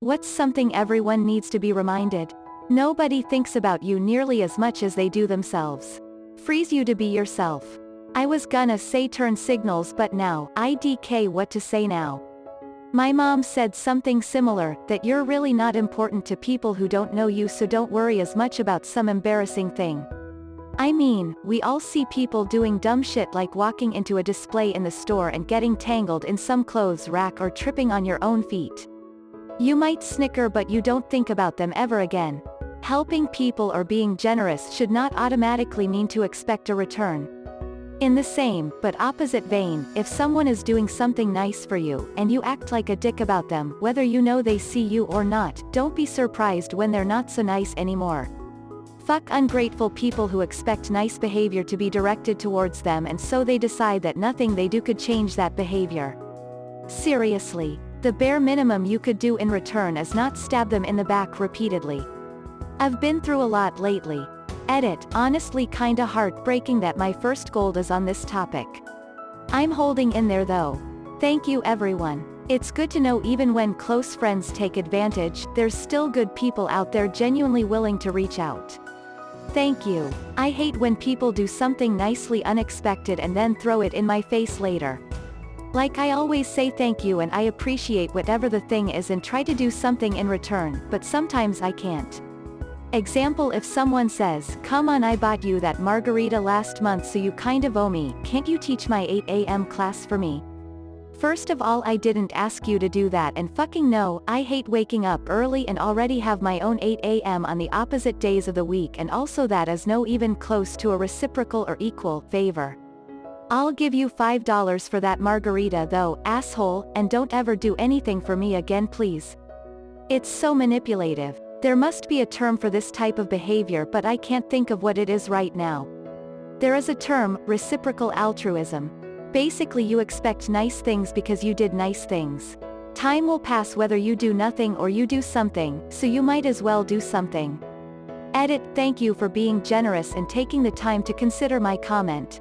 What's something everyone needs to be reminded? Nobody thinks about you nearly as much as they do themselves. Frees you to be yourself. I was gonna say turn signals, but now, IDK, what to say now? My mom said something similar, that you're really not important to people who don't know you, so don't worry as much about some embarrassing thing. I mean, we all see people doing dumb shit like walking into a display in the store and getting tangled in some clothes rack or tripping on your own feet. You might snicker, but you don't think about them ever again. Helping people or being generous should not automatically mean to expect a return. In the same, but opposite vein, if someone is doing something nice for you, and you act like a dick about them, whether you know they see you or not, don't be surprised when they're not so nice anymore. Fuck ungrateful people who expect nice behavior to be directed towards them, and so they decide that nothing they do could change that behavior. Seriously. The bare minimum you could do in return is not stab them in the back repeatedly. I've been through a lot lately. Edit, honestly kinda heartbreaking that my first gold is on this topic. I'm holding in there though. Thank you everyone. It's good to know even when close friends take advantage, there's still good people out there genuinely willing to reach out. Thank you. I hate when people do something nicely unexpected and then throw it in my face later. Like, I always say thank you and I appreciate whatever the thing is and try to do something in return, but sometimes I can't. Example, if someone says, come on, I bought you that margarita last month so you kind of owe me, can't you teach my 8 a.m. class for me? First of all, I didn't ask you to do that, and fucking no, I hate waking up early and already have my own 8 a.m. on the opposite days of the week, and also that is no even close to a reciprocal or equal favor. I'll give you $5 for that margarita though, asshole, and don't ever do anything for me again please. It's so manipulative. There must be a term for this type of behavior, but I can't think of what it is right now. There is a term, reciprocal altruism. Basically you expect nice things because you did nice things. Time will pass whether you do nothing or you do something, so you might as well do something. Edit, thank you for being generous and taking the time to consider my comment.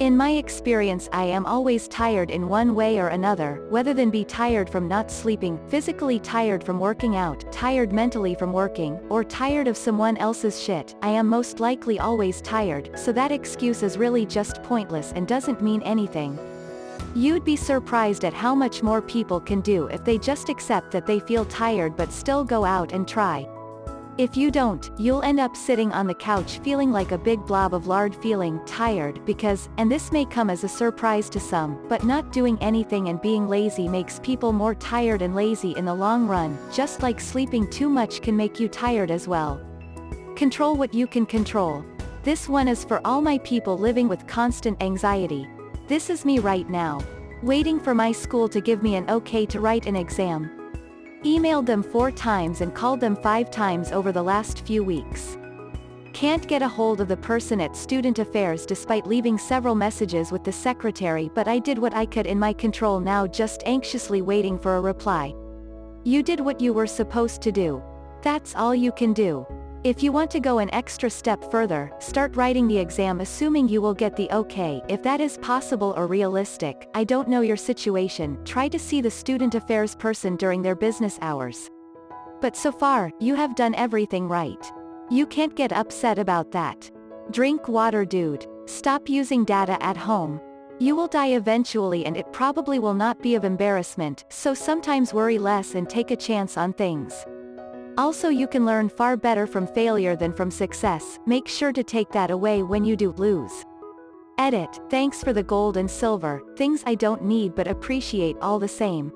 In my experience, I am always tired in one way or another, whether than be tired from not sleeping, physically tired from working out, tired mentally from working, or tired of someone else's shit. I am most likely always tired, so that excuse is really just pointless and doesn't mean anything. You'd be surprised at how much more people can do if they just accept that they feel tired but still go out and try. If you don't, you'll end up sitting on the couch feeling like a big blob of lard, feeling tired because, and this may come as a surprise to some, but not doing anything and being lazy makes people more tired and lazy in the long run, just like sleeping too much can make you tired as well. Control what you can control. This one is for all my people living with constant anxiety. This is me right now. Waiting for my school to give me an okay to write an exam. Emailed them 4 times and called them 5 times over the last few weeks. Can't get a hold of the person at Student Affairs despite leaving several messages with the secretary, but I did what I could in my control, now just anxiously waiting for a reply. You did what you were supposed to do. That's all you can do. If you want to go an extra step further, start writing the exam assuming you will get the okay. If that is possible or realistic, I don't know your situation, try to see the student affairs person during their business hours. But so far, you have done everything right. You can't get upset about that. Drink water, dude. Stop using data at home. You will die eventually and it probably will not be of embarrassment, so sometimes worry less and take a chance on things. Also, you can learn far better from failure than from success, make sure to take that away when you do lose. Edit, thanks for the gold and silver, things I don't need but appreciate all the same.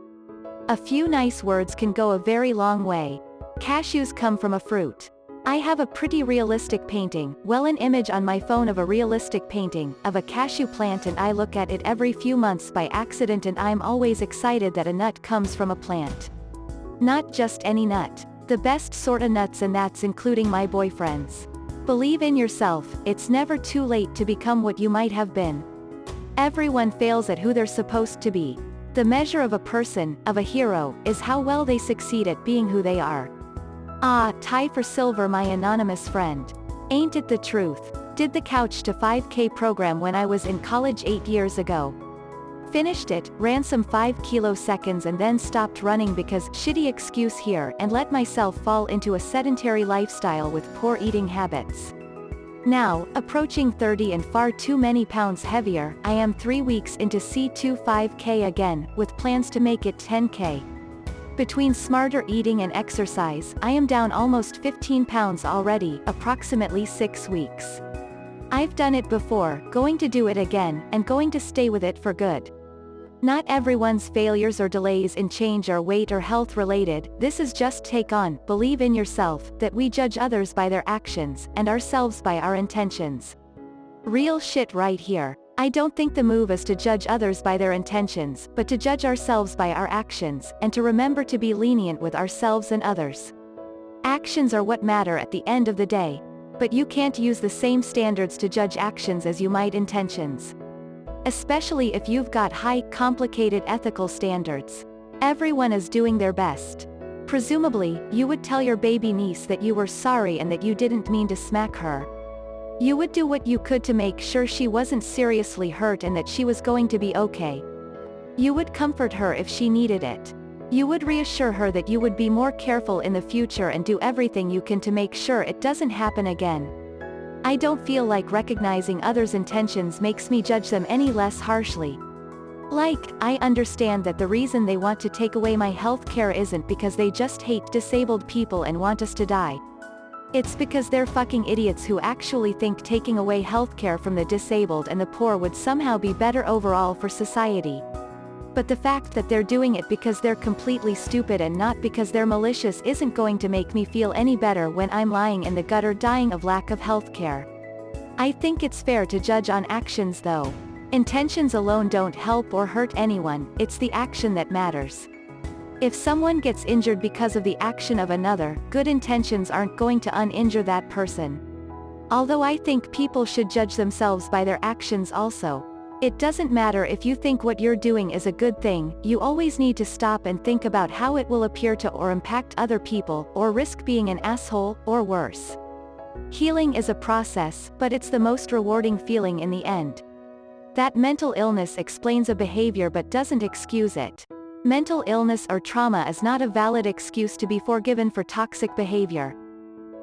A few nice words can go a very long way. Cashews come from a fruit. I have a pretty realistic painting, well, an image on my phone of a realistic painting, of a cashew plant, and I look at it every few months by accident and I'm always excited that a nut comes from a plant. Not just any nut. The best sort of nuts, and that's including my boyfriend's. Believe in yourself, it's never too late to become what you might have been. Everyone fails at who they're supposed to be. The measure of a person, of a hero, is how well they succeed at being who they are. Ah, tie for silver, my anonymous friend. Ain't it the truth? Did the Couch to 5K program when I was in college 8 years ago. Finished it, ran some 5 kiloseconds and then stopped running because shitty excuse here and let myself fall into a sedentary lifestyle with poor eating habits. Now, approaching 30 and far too many pounds heavier, I am 3 weeks into C2 5K again, with plans to make it 10K. Between smarter eating and exercise, I am down almost 15 pounds already, approximately 6 weeks. I've done it before, going to do it again, and going to stay with it for good. Not everyone's failures or delays in change are weight or health related, this is just take on, believe in yourself, that we judge others by their actions, and ourselves by our intentions. Real shit right here. I don't think the move is to judge others by their intentions, but to judge ourselves by our actions, and to remember to be lenient with ourselves and others. Actions are what matter at the end of the day. But you can't use the same standards to judge actions as you might intentions. Especially if you've got high, complicated ethical standards. Everyone is doing their best. Presumably, you would tell your baby niece that you were sorry and that you didn't mean to smack her. You would do what you could to make sure she wasn't seriously hurt and that she was going to be okay. You would comfort her if she needed it. You would reassure her that you would be more careful in the future and do everything you can to make sure it doesn't happen again. I don't feel like recognizing others' intentions makes me judge them any less harshly. Like, I understand that the reason they want to take away my health care isn't because they just hate disabled people and want us to die. It's because they're fucking idiots who actually think taking away healthcare from the disabled and the poor would somehow be better overall for society. But the fact that they're doing it because they're completely stupid and not because they're malicious isn't going to make me feel any better when I'm lying in the gutter dying of lack of healthcare. I think it's fair to judge on actions though. Intentions alone don't help or hurt anyone, it's the action that matters. If someone gets injured because of the action of another, good intentions aren't going to uninjure that person. Although I think people should judge themselves by their actions also. It doesn't matter if you think what you're doing is a good thing, you always need to stop and think about how it will appear to or impact other people, or risk being an asshole, or worse. Healing is a process, but it's the most rewarding feeling in the end. That mental illness explains a behavior but doesn't excuse it. Mental illness or trauma is not a valid excuse to be forgiven for toxic behavior.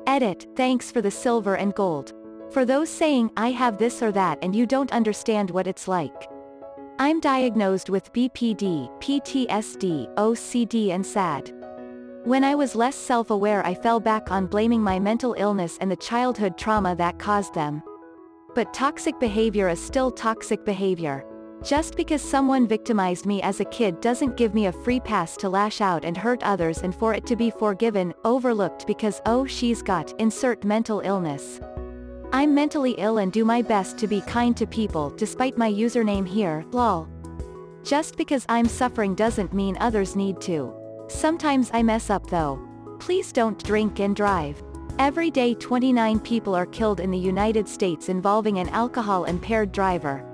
Edit, thanks for the silver and gold. For those saying, I have this or that and you don't understand what it's like. I'm diagnosed with BPD, PTSD, OCD and SAD. When I was less self-aware I fell back on blaming my mental illness and the childhood trauma that caused them. But toxic behavior is still toxic behavior. Just because someone victimized me as a kid doesn't give me a free pass to lash out and hurt others and for it to be forgiven, overlooked because oh she's got, insert mental illness. I'm mentally ill and do my best to be kind to people despite my username here, lol. Just because I'm suffering doesn't mean others need to. Sometimes I mess up though. Please don't drink and drive. Every day 29 people are killed in the United States involving an alcohol-impaired driver.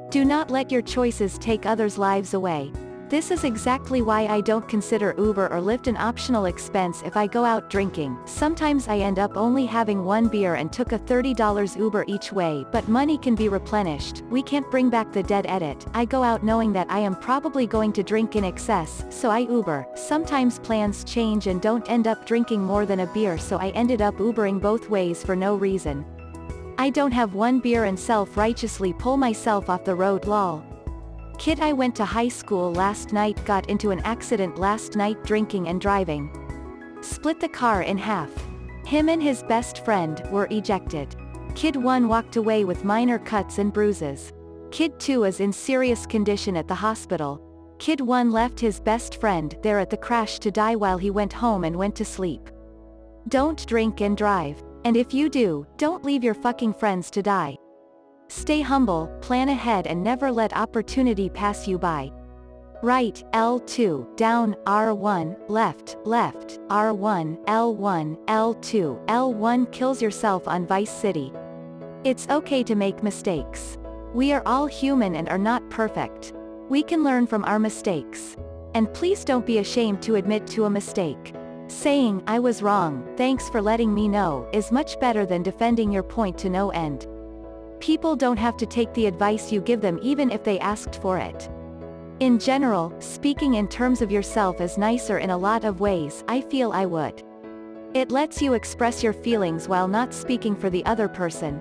Do not let your choices take others' lives away. This is exactly why I don't consider Uber or Lyft an optional expense if I go out drinking. Sometimes I end up only having one beer and took a $30 Uber each way, but money can be replenished. We can't bring back the dead. Edit. I go out knowing that I am probably going to drink in excess, so I Uber. Sometimes plans change and don't end up drinking more than a beer, so I ended up Ubering both ways for no reason. I don't have one beer and self-righteously pull myself off the road, lol. Kid I went to high school last night got into an accident last night drinking and driving. Split the car in half. Him and his best friend were ejected. Kid 1 walked away with minor cuts and bruises. Kid 2 is in serious condition at the hospital. Kid 1 left his best friend there at the crash to die while he went home and went to sleep. Don't drink and drive. And if you do, don't leave your fucking friends to die. Stay humble, plan ahead and never let opportunity pass you by. Right, L2, down, R1, left, left, R1, L1, L2, L1 kills yourself on Vice City. It's okay to make mistakes. We are all human and are not perfect. We can learn from our mistakes. And please don't be ashamed to admit to a mistake. Saying, I was wrong, thanks for letting me know, is much better than defending your point to no end. People don't have to take the advice you give them even if they asked for it. In general, speaking in terms of yourself is nicer in a lot of ways. I feel I would. It lets you express your feelings while not speaking for the other person.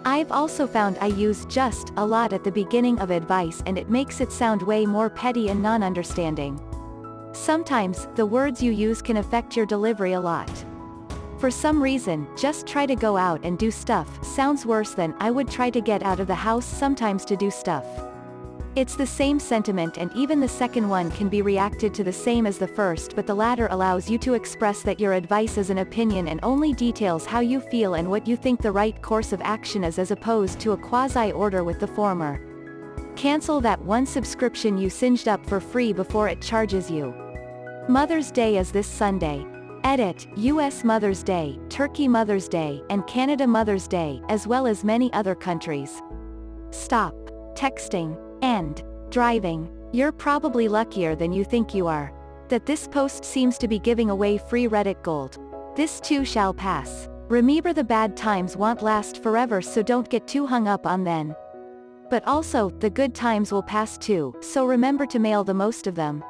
I've also found I use just a lot at the beginning of advice and it makes it sound way more petty and non-understanding. Sometimes, the words you use can affect your delivery a lot. For some reason, just try to go out and do stuff sounds worse than I would try to get out of the house sometimes to do stuff. It's the same sentiment and even the second one can be reacted to the same as the first, but the latter allows you to express that your advice is an opinion and only details how you feel and what you think the right course of action is, as opposed to a quasi-order with the former. Cancel that one subscription you singed up for free before it charges you. Mother's Day is this Sunday. Edit, US Mother's Day, Turkey Mother's Day, and Canada Mother's Day, as well as many other countries. Stop texting and driving. You're probably luckier than you think you are. That this post seems to be giving away free Reddit gold. This too shall pass. Remember, the bad times won't last forever, so don't get too hung up on them. But also, the good times will pass too, so remember to mail the most of them.